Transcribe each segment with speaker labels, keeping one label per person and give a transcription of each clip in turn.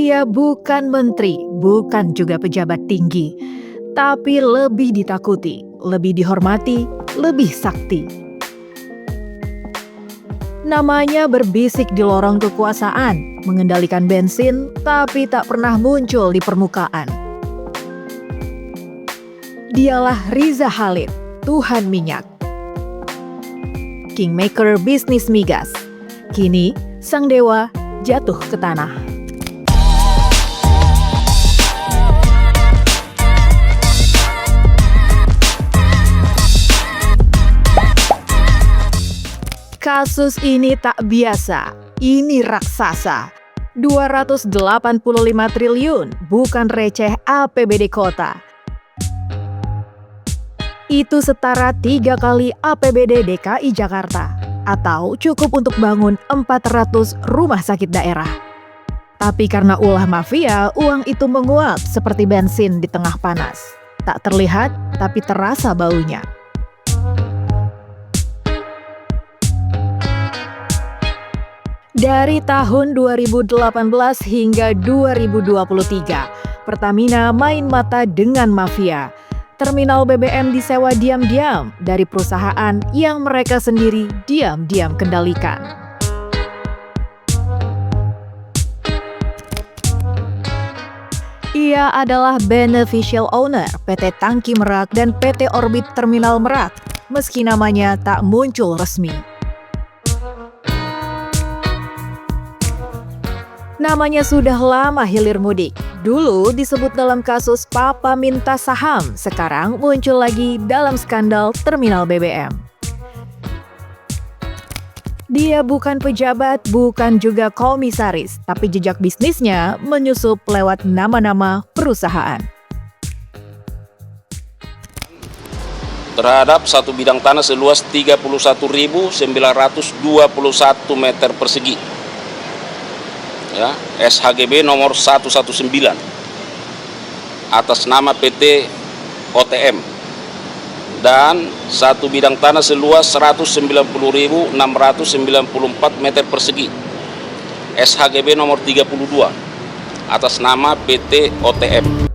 Speaker 1: Dia bukan menteri, bukan juga pejabat tinggi, tapi lebih ditakuti, lebih dihormati, lebih sakti. Namanya berbisik di lorong kekuasaan, mengendalikan bensin, tapi tak pernah muncul di permukaan. Dialah Riza Khalid, Tuhan Minyak. Kingmaker bisnis migas. Kini, sang dewa jatuh ke tanah. Kasus ini tak biasa, ini raksasa. 285 triliun, bukan receh APBD kota. Itu setara 3 kali APBD DKI Jakarta, atau cukup untuk bangun 400 rumah sakit daerah. Tapi karena ulah mafia, uang itu menguap seperti bensin di tengah panas. Tak terlihat, tapi terasa baunya. Dari tahun 2018 hingga 2023, Pertamina main mata dengan mafia. Terminal BBM disewa diam-diam dari perusahaan yang mereka sendiri diam-diam kendalikan. Ia adalah beneficial owner PT Tangki Merak dan PT Orbit Terminal Merak, meski namanya tak muncul resmi. Namanya sudah lama hilir mudik. Dulu disebut dalam kasus Papa minta saham, sekarang muncul lagi dalam skandal terminal BBM. Dia bukan pejabat, bukan juga komisaris, tapi jejak bisnisnya menyusup lewat nama-nama perusahaan.
Speaker 2: Terhadap satu bidang tanah seluas 31.921 meter persegi. Ya, SHGB nomor 119 atas nama PT OTM, dan satu bidang tanah seluas 190.694 meter persegi SHGB nomor 32 atas nama PT OTM.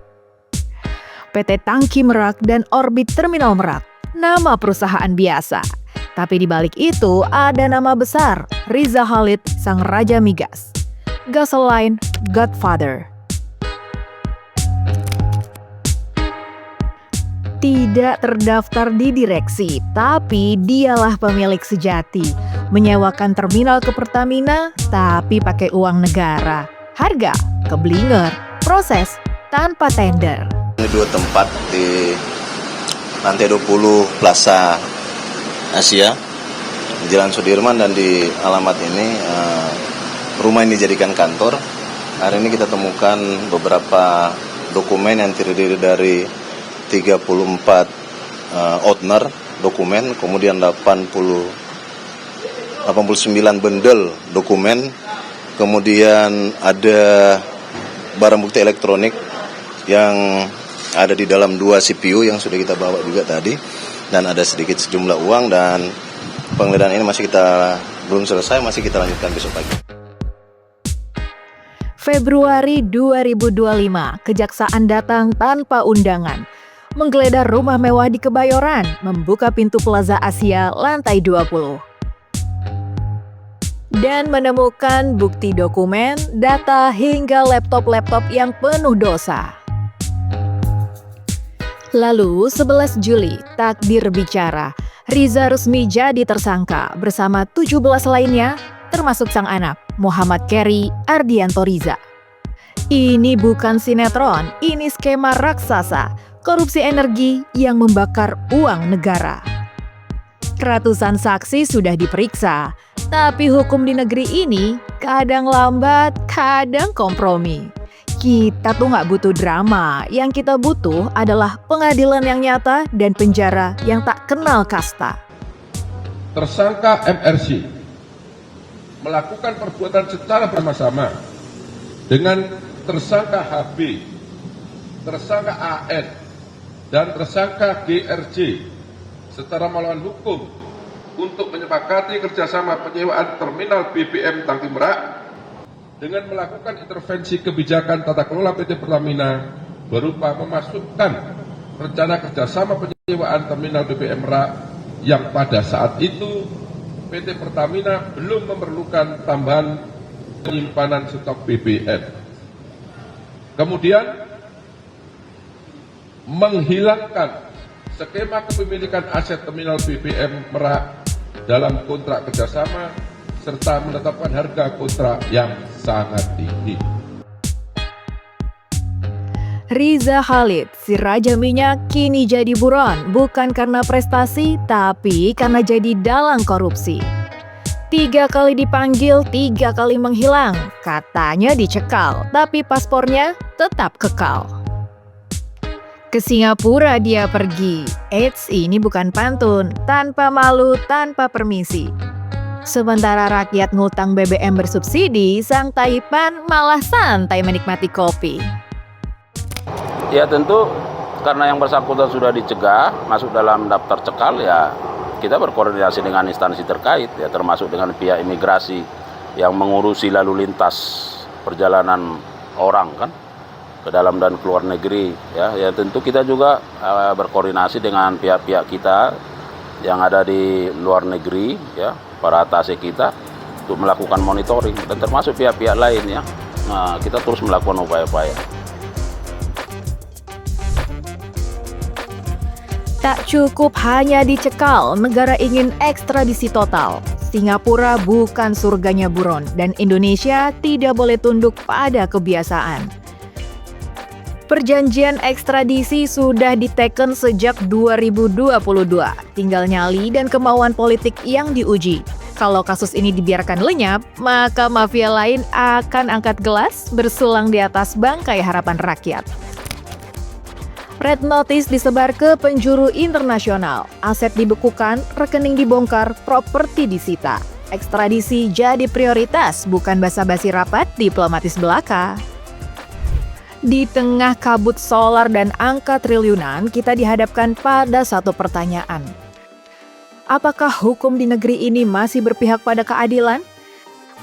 Speaker 1: PT Tangki Merak dan Orbit Terminal Merak, nama perusahaan biasa. Tapi di balik itu ada nama besar, Riza Khalid, sang Raja Migas. Gasoline Godfather. Tidak terdaftar di direksi, tapi dialah pemilik sejati. Menyewakan terminal ke Pertamina, tapi pakai uang negara. Harga keblinger, proses tanpa tender.
Speaker 3: Ini 2 tempat di lantai 20 Plaza Asia, di Jalan Sudirman, dan di alamat ini rumah ini dijadikan kantor. Hari ini kita temukan beberapa dokumen yang terdiri dari 34 owner dokumen, kemudian 89 bundle dokumen, kemudian ada barang bukti elektronik yang ada di dalam 2 CPU yang sudah kita bawa juga tadi, dan ada sedikit sejumlah uang, dan penggeledahan ini belum selesai, masih kita lanjutkan besok pagi.
Speaker 1: Februari 2025, Kejaksaan datang tanpa undangan. Menggeledah rumah mewah di Kebayoran, membuka pintu Plaza Asia lantai 20. Dan menemukan bukti dokumen, data, hingga laptop-laptop yang penuh dosa. Lalu 11 Juli, takdir bicara. Riza resmi jadi tersangka bersama 17 lainnya, termasuk sang anak, Muhammad Keri Ardianto Riza. Ini bukan sinetron, ini skema raksasa, korupsi energi yang membakar uang negara. Ratusan saksi sudah diperiksa, tapi hukum di negeri ini kadang lambat, kadang kompromi. Kita tuh nggak butuh drama, yang kita butuh adalah pengadilan yang nyata dan penjara yang tak kenal kasta.
Speaker 4: Tersangka MRC melakukan perbuatan secara bersama-sama dengan tersangka HB, tersangka AN, dan tersangka GRJ secara melawan hukum untuk menyepakati kerjasama penyewaan terminal BBM Tangki Merak dengan melakukan intervensi kebijakan tata kelola PT Pertamina berupa memasukkan rencana kerjasama penyewaan terminal BBM Merak yang pada saat itu PT Pertamina belum memerlukan tambahan penyimpanan stok BBM. Kemudian menghilangkan skema kepemilikan aset terminal BBM Merak dalam kontrak kerjasama serta menetapkan harga kontrak yang sangat tinggi.
Speaker 1: Riza Khalid, si raja minyak kini jadi buron, bukan karena prestasi, tapi karena jadi dalang korupsi. 3 kali dipanggil, 3 kali menghilang. Katanya dicekal, tapi paspornya tetap kekal. Ke Singapura dia pergi. Eits, ini bukan pantun, tanpa malu, tanpa permisi. Sementara rakyat ngutang BBM bersubsidi, sang Taipan malah santai menikmati kopi.
Speaker 2: Ya tentu karena yang bersangkutan sudah dicegah masuk dalam daftar cekal, ya kita berkoordinasi dengan instansi terkait, ya termasuk dengan pihak imigrasi yang mengurusi lalu lintas perjalanan orang kan ke dalam dan keluar negeri. Ya tentu kita juga berkoordinasi dengan pihak-pihak kita yang ada di luar negeri, ya para atase kita untuk melakukan monitoring dan termasuk pihak-pihak lain ya. Nah, kita terus melakukan upaya-upaya.
Speaker 1: Tak cukup hanya dicekal, negara ingin ekstradisi total. Singapura bukan surganya buron dan Indonesia tidak boleh tunduk pada kebiasaan. Perjanjian ekstradisi sudah diteken sejak 2022, tinggal nyali dan kemauan politik yang diuji. Kalau kasus ini dibiarkan lenyap, maka mafia lain akan angkat gelas bersulang di atas bangkai harapan rakyat. Red notice disebar ke penjuru internasional, aset dibekukan, rekening dibongkar, properti disita. Ekstradisi jadi prioritas, bukan basa-basi rapat diplomatis belaka. Di tengah kabut solar dan angka triliunan, kita dihadapkan pada satu pertanyaan. Apakah hukum di negeri ini masih berpihak pada keadilan?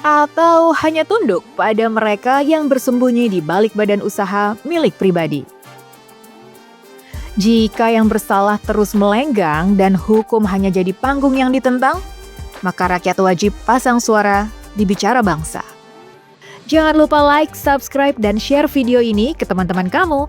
Speaker 1: Atau hanya tunduk pada mereka yang bersembunyi di balik badan usaha milik pribadi? Jika yang bersalah terus melenggang dan hukum hanya jadi panggung yang ditentang, maka rakyat wajib pasang suara di Bicara Bangsa. Jangan lupa like, subscribe, dan share video ini ke teman-teman kamu